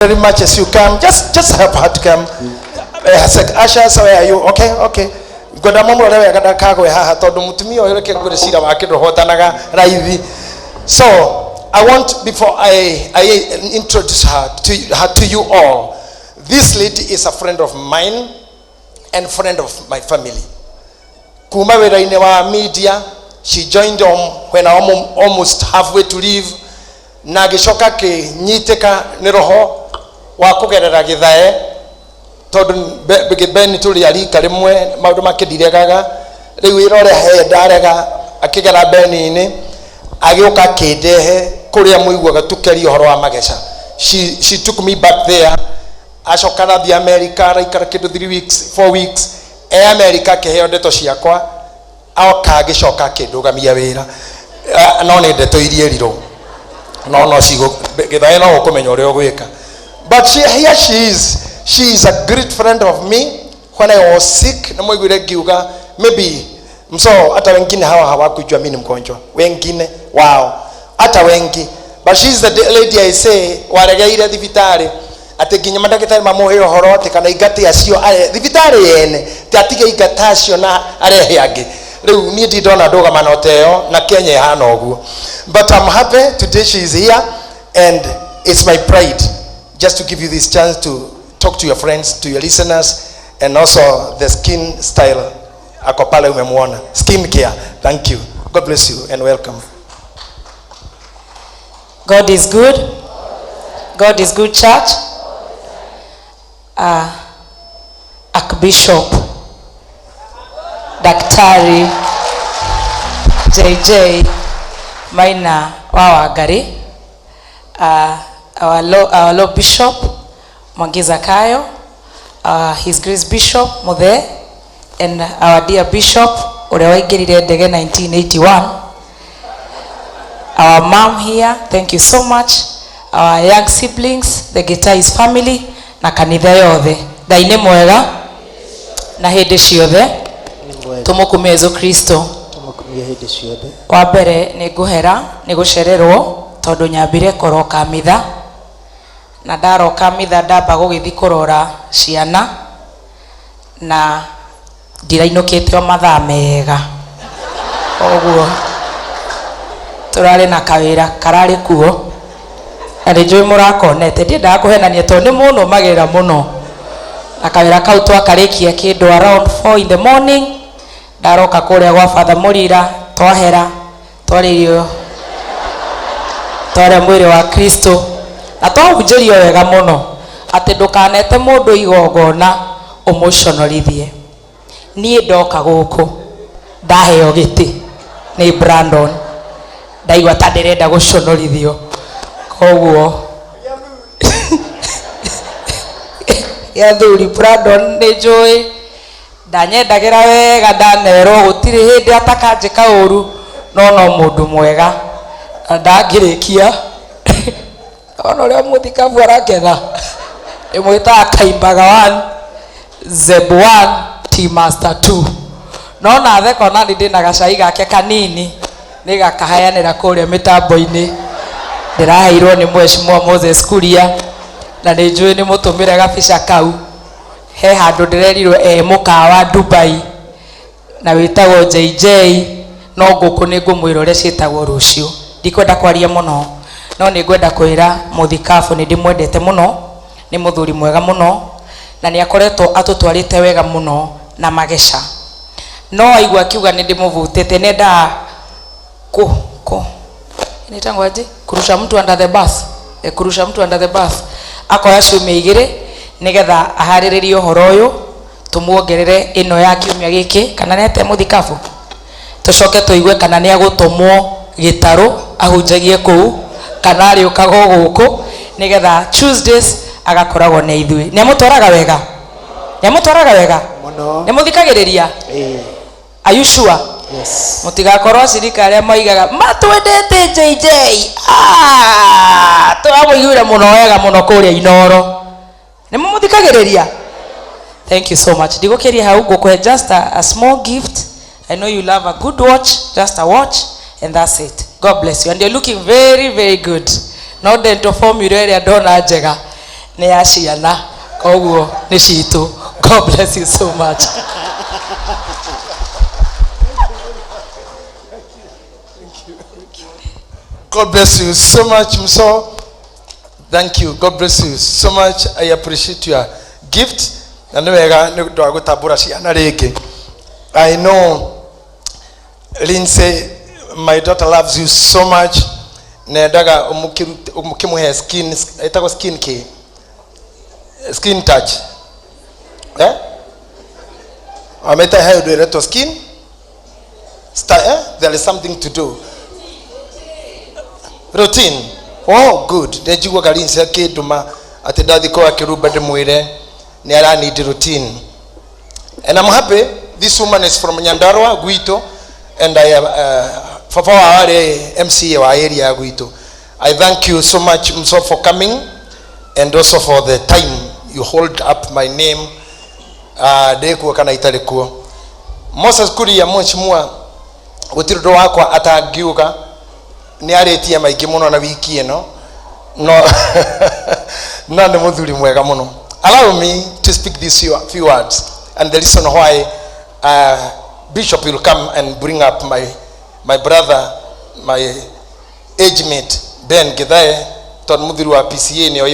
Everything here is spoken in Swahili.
very much as you come. Just help her to come. Asha, so are you okay? Okay. Goda mama lewe kada kagwe haha todo mutumio yoreke ngure shira wakiro hotanaga raithi. So I want, before I introduce her to you all, this lady is a friend of mine and friend of my family. Kuma wera wa media, she joined when I almost halfway to leave. Na gishoka ke nyiteka ni roho wa kugerera Gitahi tondu beni turi ari karimwe maundu makidiregaga riu irore he ndarega akigera beni ni agioka kindehe kuria muiguaga tukeri horo wa magesha. She took me back there. Ashokana the America raikara kindu 3 weeks 4 weeks America keheo ndeto ciakwa aoka gishoka kindugamia wira no ni ndeto irie riro no sigo Gitahi no kumenya uri ogwika. But here she is a great friend of me. When I was sick na mwigire giuga maybe mso hata wengine hawakujua mimi ni mgonjwa wengine wao hata wengi, but she is the lady I say waregeire thibitari ati ginya madagitari mamuhe horo ati kana igati acio thibitari yene tatige igata acio na arehe angi riu ni ndona ndoga manoteo na Kenya hana oguo. But I'm happy today she is here, and it's my pride just to give you this chance to talk to your friends, to your listeners, and also the skin style akopale umemwona skin care. Thank you. God bless you and welcome. God is good. God is good, church. Archbishop Daktari JJ Maina Wawagari, our Lord Bishop Mwangiza Kayo, His Grace Bishop Muthe, and our dear Bishop Urewaigirire Ndege 1981. Our mom here, thank you so much. Our young siblings, the Gitahi's family, na kanitha yothe. Ngai ni mwega na hindi ciothe. Tumukumia Yesu Kristo. Tumukumia hindi ciothe. Wa mbere ni nguhera ni gucererwo tondu nyambire koroka mitha, na ndaroka mitha ndamba gugithi kurora ciana na ndirainukite o mathaa mega oguo turari na kawira karari kuo na njui murakonete ndiendaga kuhenania tondu ni muno magira muno na kawira kau twakarikia kindu around 4 in the morning. Ndaroka kuria gwa Father Murira twahera twaririo tware mwiri wa Kristo na twahunjirio wega muno ati ndukanete mundu igogona umuconorithie. Nie ndoka guku ndaheo giti ni Brandon ndaigua ta ndirenda guconorithio koguo ya thuri Brandon ni njui ndanyendagira wega ndanerwo gutiri hindi atakanjika uru no mundu mwega ndangirikia ono ria muthikabu araketha imwita Kaimbaga 1 Zeb 1 T Master 2 no na theko na ndina gacai gake kanini ni gakahayanira kuria mitambo-ini ndiraheirwo ni Mheshimiwa Moses Kuria na ni njui ni mutumire gabica kau he handu ndirerirwo mukawa Dubai na witagwo JJ no nguku ni ngumwira uria cietagwo rucio. Ndikwenda kwaria muno no ni ngwenda kwira muthikabu ni ndimwendete muno, ni muthuri mwega muno na ni akoretwo atutwarite wega muno na magesha. No aigua kiuga ni ndimuvutite nenda inetangwa aje kurusha mtu under the bus, kurusha mtu under the bus akoya ciumia igiri nigetha ahariririe uhoro uyu tumuongerere ino ya kiumia giki kana nete muthikabu tucoke tuigue kana ni agutumwo gitaru ahunjagie kuu kana ari ukago guku nigetha Tuesdays agakoragwo na ithui. Ni amutwaraga wega, ni amutwaraga wega muno, ni muthikagiriria. Are you sure? Yes. Mutigakorwo cirika ria maigaga matwendete JJ twamuiguire muno wega muno kuria Inoro. Ni muthikagiriria. Thank you so much. Ndigukiria hau ngukuhe just a small gift. I know you love a good watch, just a watch, and that's it. God bless you. And you're looking very, very good. No dental formula area ndona njega nĩ ya ciana koguo nĩ citũ. God bless you so much. God bless you so much, Mso. Thank you. God bless you so much. I appreciate your gift. I know Lindsay, my daughter, loves you so much. Nedaga umukimuhe skin, itago skin care, skin touch. Eh? Ameta hayo director skin. There is something to do. Routine. Oh, good. Nejiwa Lindsay akiduma atedadi ko Wakirumba demwire ni ala need routine. And I'm happy. This woman is from Nyandarua, Guito, and I am for our MCA wa area Guito. I thank you so much, Mso, for coming, and also for the time you hold up my name. Deku kana italikuwa. Moses kuri ya mheshimiwa gutirudo wakwa atagiuka ni aretia maiki muno na wiki eno. No nande muthuri mwega muno. Allow me to speak these few words, and the reason why Bishop will come and bring up my brother, my age mate Ben Gitahi, ton muthuri wa PCA ni